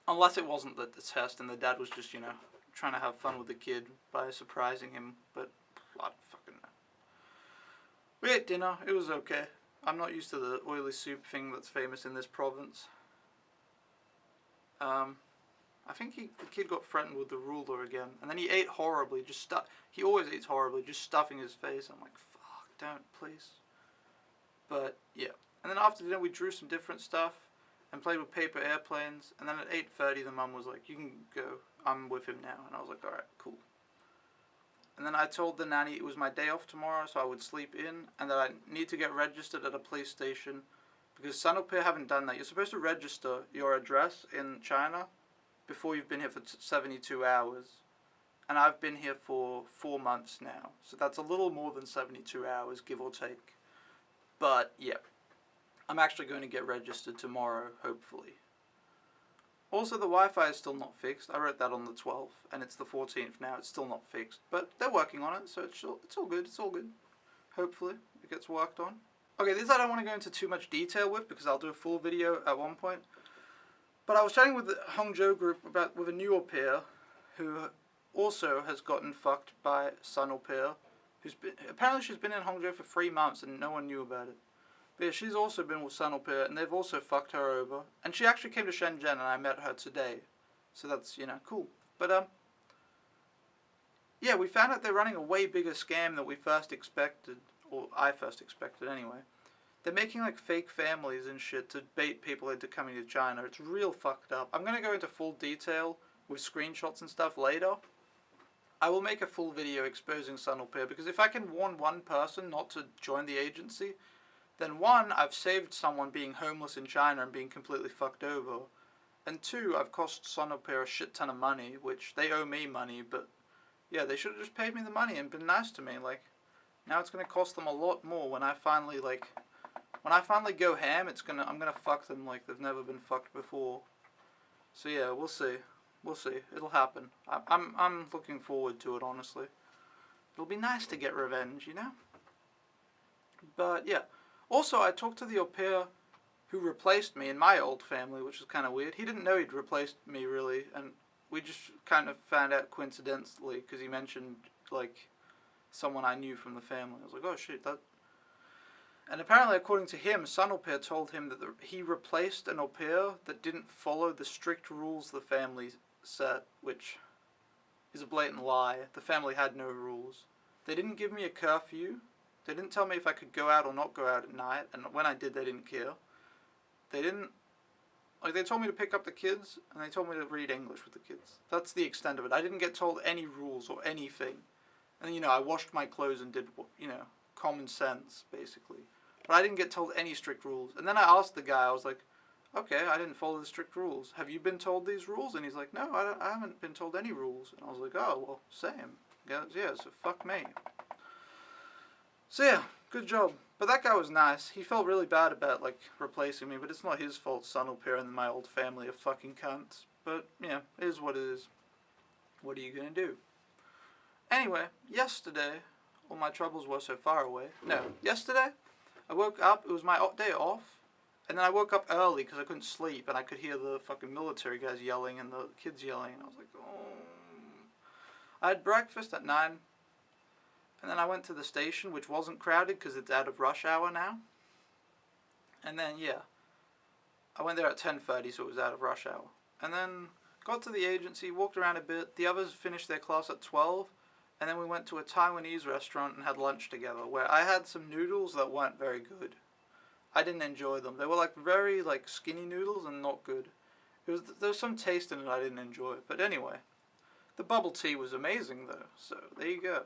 Unless it wasn't the test and the dad was just, trying to have fun with the kid by surprising him, but I don't fucking know. We ate dinner. It was okay. I'm not used to the oily soup thing that's famous in this province. I think the kid got threatened with the ruler again, and then he ate horribly. He always eats horribly, just stuffing his face. I'm like, fuck, don't, please. But yeah, and then after dinner we drew some different stuff and played with paper airplanes. And then at 8:30 the mum was like, "You can go. I'm with him now." And I was like, "All right, cool." And then I told the nanny it was my day off tomorrow, so I would sleep in, and that I need to get registered at a police station, because Sun Au Pair haven't done that. You're supposed to register your address in China before you've been here for 72 hours. And I've been here for 4 months now, so that's a little more than 72 hours, give or take. But, yeah, I'm actually going to get registered tomorrow, hopefully. Also, the Wi-Fi is still not fixed. I wrote that on the 12th, and it's the 14th now. It's still not fixed, but they're working on it, so it's all good. It's all good. Hopefully, it gets worked on. Okay, this I don't want to go into too much detail with, because I'll do a full video at one point. But I was chatting with the Hangzhou group with a new au pair, who also has gotten fucked by Sun Au Pair. Apparently she's been in Hangzhou for 3 months, and no one knew about it. But yeah, she's also been with Sun Au Pair, and they've also fucked her over. And she actually came to Shenzhen, and I met her today. So that's, cool. But, yeah, we found out they're running a way bigger scam than we first expected. Or I first expected, anyway. They're making, like, fake families and shit to bait people into coming to China. It's real fucked up. I'm going to go into full detail with screenshots and stuff later. I will make a full video exposing Sun Au Pair, because if I can warn one person not to join the agency, then 1, I've saved someone being homeless in China and being completely fucked over. And 2, I've cost Sun Au Pair a shit ton of money, which they owe me money, but yeah, they should have just paid me the money and been nice to me. Like, now it's going to cost them a lot more when I finally, go ham. I'm going to fuck them like they've never been fucked before. So yeah, we'll see. We'll see. It'll happen. I'm looking forward to it, honestly. It'll be nice to get revenge, But yeah. Also, I talked to the au pair who replaced me in my old family, which is kind of weird. He didn't know he'd replaced me, really, and we just kind of found out coincidentally, because he mentioned, like, someone I knew from the family. I was like, oh shit, that... And apparently, according to him, Sun Au Pair told him that he replaced an au pair that didn't follow the strict rules the family set, which is a blatant lie. The family had no rules. They didn't give me a curfew. They didn't tell me if I could go out or not go out at night, and when I did, they didn't care. They told me to pick up the kids, and they told me to read English with the kids. That's the extent of it. I didn't get told any rules or anything. And, I washed my clothes and did, common sense, basically. But I didn't get told any strict rules. And then I asked the guy, I was like, okay, I didn't follow the strict rules. Have you been told these rules? And he's like, no, I haven't been told any rules. And I was like, oh, well, same. Yeah, so fuck me. So yeah, good job. But that guy was nice. He felt really bad about, replacing me, but it's not his fault Sun Au Pair and my old family are fucking cunts. But, yeah, it is what it is. What are you gonna do? Anyway, yesterday, all my troubles were so far away. No, yesterday, I woke up, it was my day off, and then I woke up early because I couldn't sleep, and I could hear the fucking military guys yelling and the kids yelling, and I was like, oh. I had breakfast at 9. And then I went to the station, which wasn't crowded because it's out of rush hour now. And then, yeah, I went there at 10:30, so it was out of rush hour. And then got to the agency, walked around a bit. The others finished their class at 12. And then we went to a Taiwanese restaurant and had lunch together, where I had some noodles that weren't very good. I didn't enjoy them. They were very skinny noodles and not good. There was some taste in it I didn't enjoy. But anyway, The bubble tea was amazing though, so there you go.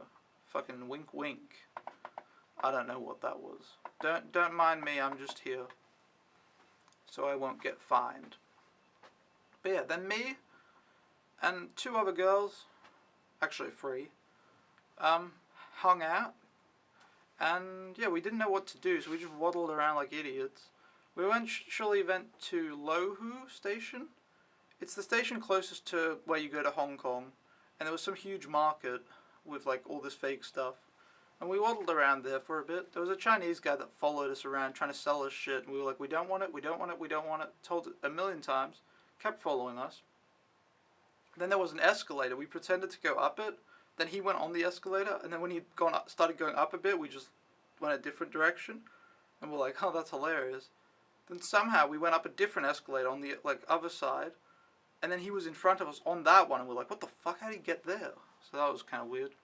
Fucking wink wink. I don't know what that was. Don't mind me, I'm just here. So I won't get fined. But yeah, then me and 2 other girls, actually 3, hung out. And yeah, we didn't know what to do, so we just waddled around like idiots. We eventually went to Lohu Station. It's the station closest to where you go to Hong Kong. And there was some huge market with like all this fake stuff. And we waddled around there for a bit. There was a Chinese guy that followed us around trying to sell us shit. And we were like, we don't want it, we don't want it, we don't want it. Told it a million times. Kept following us. Then there was an escalator. We pretended to go up it. Then he went on the escalator. And then when he'd started going up a bit, we just went a different direction. And we're like, oh, that's hilarious. Then somehow we went up a different escalator on the like other side. And then he was in front of us on that one. And we're like, what the fuck? How did he get there? So that was kind of weird.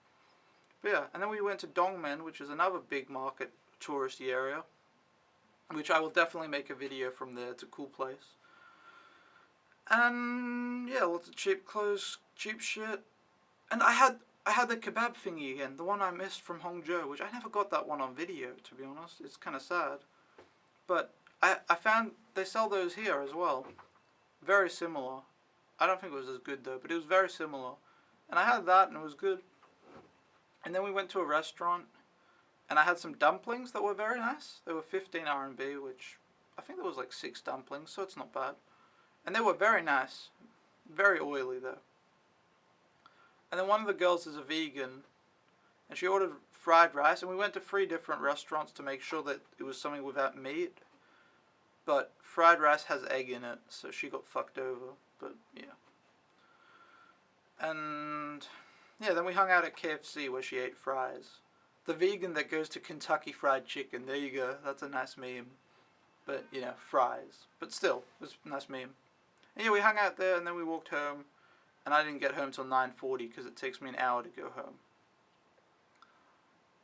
But yeah, and then we went to Dongmen, which is another big market touristy area, which I will definitely make a video from there. It's a cool place. And yeah, lots of cheap clothes, cheap shit. And I had the kebab thingy again, the one I missed from Hangzhou, which I never got that one on video, to be honest. It's kind of sad. But I found they sell those here as well. Very similar. I don't think it was as good though, but it was very similar. And I had that and it was good. And then we went to a restaurant and I had some dumplings that were very nice. They were 15 RMB, which I think there was like 6 dumplings, so it's not bad. And they were very nice. Very oily though. And then one of the girls is a vegan and she ordered fried rice, and we went to 3 different restaurants to make sure that it was something without meat. But fried rice has egg in it, so she got fucked over. But yeah. And yeah, then we hung out at KFC where she ate fries. The vegan that goes to Kentucky Fried Chicken. There you go. That's a nice meme. But, you know, fries. But still, it was a nice meme. And yeah, we hung out there and then we walked home. And I didn't get home till 9:40 because it takes me an hour to go home.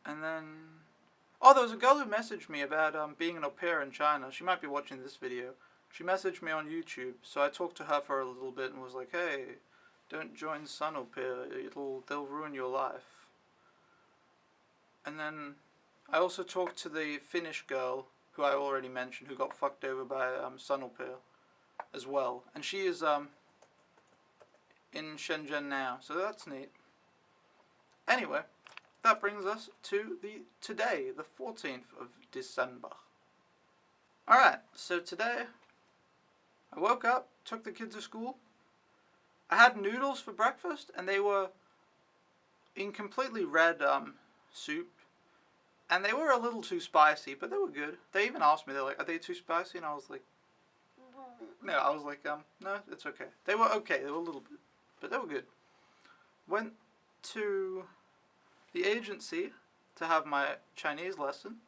And then... oh, there was a girl who messaged me about being an au pair in China. She might be watching this video. She messaged me on YouTube. So I talked to her for a little bit and was like, hey, don't join Sun Au Pair. They'll ruin your life. And then I also talked to the Finnish girl who I already mentioned, who got fucked over by Sun Au Pair as well. And she is in Shenzhen now, so that's neat. Anyway, that brings us to today, the 14th of December. Alright, so today I woke up, took the kids to school. I had noodles for breakfast, and they were in completely red soup. And they were a little too spicy, but they were good. They even asked me, they're like, are they too spicy? And I was like, no, I was like, no, it's okay. They were okay, they were a little bit, but they were good. Went to the agency to have my Chinese lesson,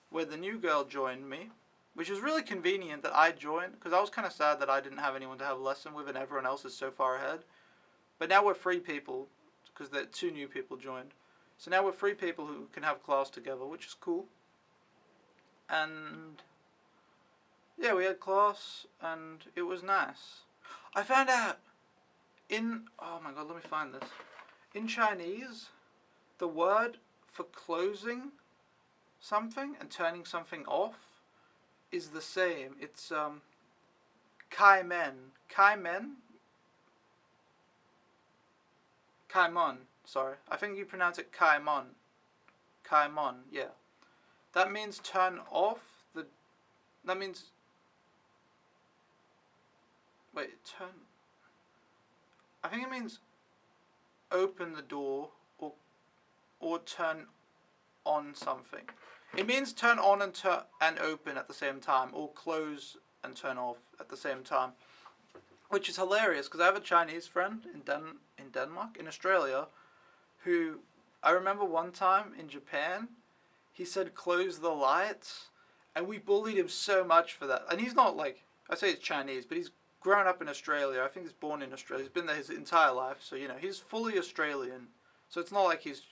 where the new girl joined me, which is really convenient that I joined, because I was kind of sad that I didn't have anyone to have a lesson with and everyone else is so far ahead. But now we're 3 people, because 2 new people joined. So now we're 3 people who can have class together, which is cool. And yeah, we had class and it was nice. I found out oh my god, let me find this. In Chinese, the word for closing something and turning something off is the same. It's kai men. Kaimon, sorry. I think you pronounce it kaimon. Kaimon, yeah. That means turn off that means I think it means open the door or turn on something. It means turn on and open at the same time, or close and turn off at the same time, which is hilarious because I have a Chinese friend in Australia, who I remember one time in Japan, he said close the lights, and we bullied him so much for that. And he's not like, I say he's Chinese, but he's grown up in Australia. I think he's born in Australia. He's been there his entire life, so you know he's fully Australian. So it's not like he's,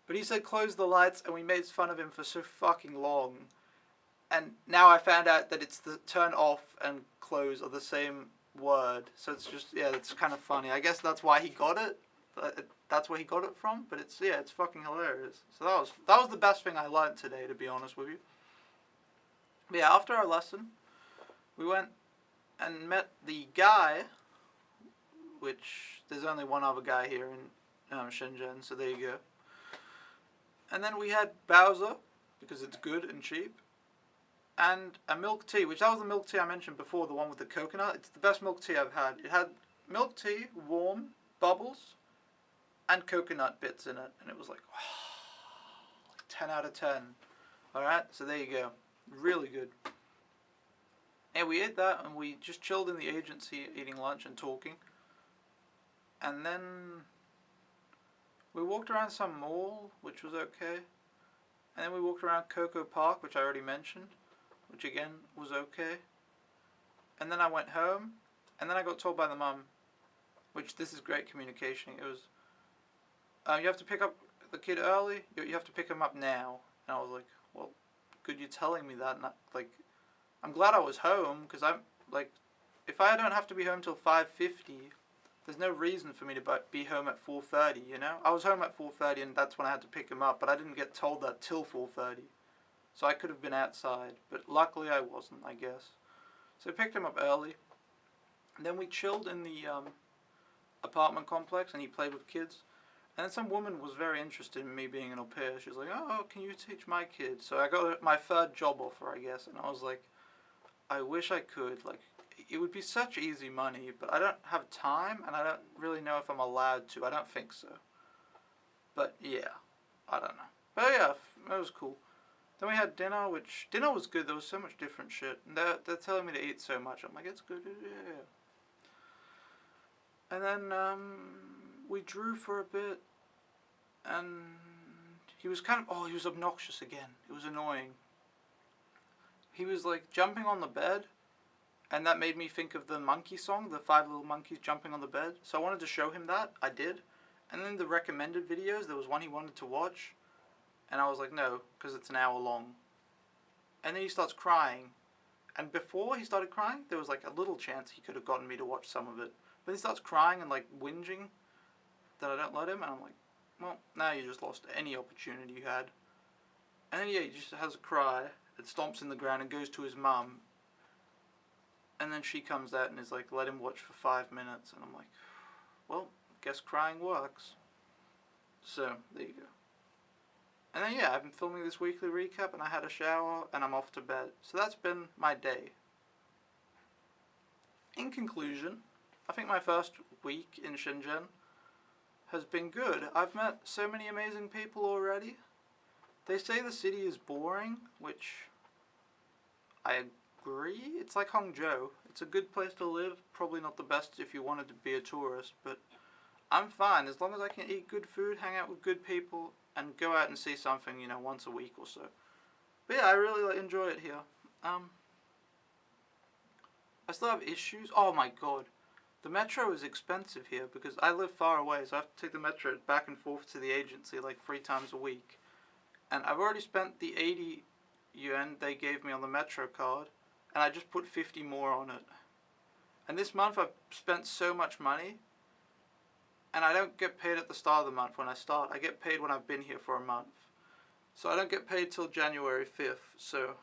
But he said close the lights, and we made fun of him for so fucking long. And now I found out that it's the turn off and close are the same word. So it's just, yeah, it's kind of funny. I guess that's why he got it. That's where he got it from. But it's, yeah, it's fucking hilarious. So that was the best thing I learned today, to be honest with you. But yeah, after our lesson, we went and met the guy, which there's only one other guy here in Shenzhen, so there you go. And then we had Bowser, because it's good and cheap, and a milk tea, which that was the milk tea I mentioned before, the one with the coconut. It's the best milk tea I've had. It had milk tea, warm, bubbles, and coconut bits in it, and it was like, oh, 10 out of 10. Alright, so there you go. Really good. And we ate that, and we just chilled in the agency eating lunch and talking. And then we walked around some mall, which was okay. And then we walked around Coco Park, which I already mentioned, which again was okay. And then I went home, and then I got told by the mum, which this is great communication. It was, you have to pick up the kid early, you have to pick him up now. And I was like, well, good you're telling me that. Not, like, I'm glad I was home, because I'm, like, if I don't have to be home till 5:50, there's no reason for me to be home at 4:30, you know? I was home at 4:30 and that's when I had to pick him up, but I didn't get told that till 4:30. So I could have been outside, but luckily I wasn't, I guess. So I picked him up early. And then we chilled in the apartment complex and he played with kids. And then some woman was very interested in me being an au pair. She was like, oh, can you teach my kid? So I got my third job offer, I guess, and I was like, I wish I could, like, it would be such easy money, but I don't have time, and I don't really know if I'm allowed to. I don't think so. But, yeah, I don't know. But, yeah, it was cool. Then we had dinner, which, dinner was good. There was so much different shit. And they're telling me to eat so much. I'm like, it's good, yeah. And then, we drew for a bit, and he was kind of, he was obnoxious again. It was annoying. He was, like, jumping on the bed, and that made me think of the monkey song, the 5 little monkeys jumping on the bed. So I wanted to show him that. I did. And then the recommended videos, there was one he wanted to watch. And I was like, no, because it's an hour long. And then he starts crying. And before he started crying, there was like a little chance he could have gotten me to watch some of it. But he starts crying and like whinging that I don't let him. And I'm like, well, now you just lost any opportunity you had. And then, yeah, he just has a cry. It stomps in the ground and goes to his mum. And then she comes out and is like, let him watch for 5 minutes. And I'm like, well, guess crying works. So, there you go. And then, yeah, I've been filming this weekly recap, and I had a shower, and I'm off to bed. So that's been my day. In conclusion, I think my first week in Shenzhen has been good. I've met so many amazing people already. They say the city is boring, which I agree. It's like Hangzhou. It's a good place to live. Probably not the best if you wanted to be a tourist, but I'm fine as long as I can eat good food, hang out with good people, and go out and see something, you know, once a week or so. But yeah, I really enjoy it here. I still have issues. Oh my god. The metro is expensive here because I live far away, so I have to take the metro back and forth to the agency like 3 times a week. And I've already spent the 80 yuan they gave me on the metro card, and I just put 50 more on it. And this month I've spent so much money, and I don't get paid at the start of the month when I start. I get paid when I've been here for a month. So I don't get paid till January 5th, so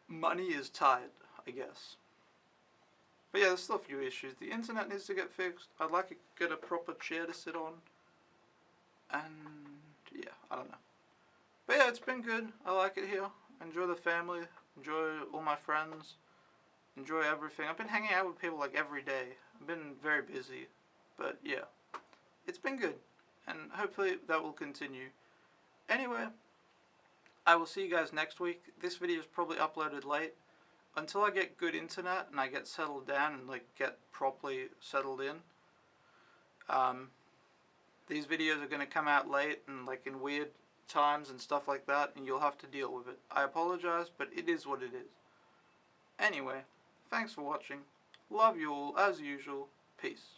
money is tight, I guess. But yeah, there's still a few issues. The internet needs to get fixed. I'd like to get a proper chair to sit on. And yeah, I don't know. But yeah, it's been good. I like it here. Enjoy the family. Enjoy all my friends. Enjoy everything. I've been hanging out with people like every day. I've been very busy. But yeah, it's been good. And hopefully that will continue. Anyway, I will see you guys next week. This video is probably uploaded late. Until I get good internet and I get settled down and like get properly settled in, these videos are going to come out late and like in weird times and stuff like that, and you'll have to deal with it. I apologize, but it is what it is. Anyway, thanks for watching. Love you all as usual. Peace.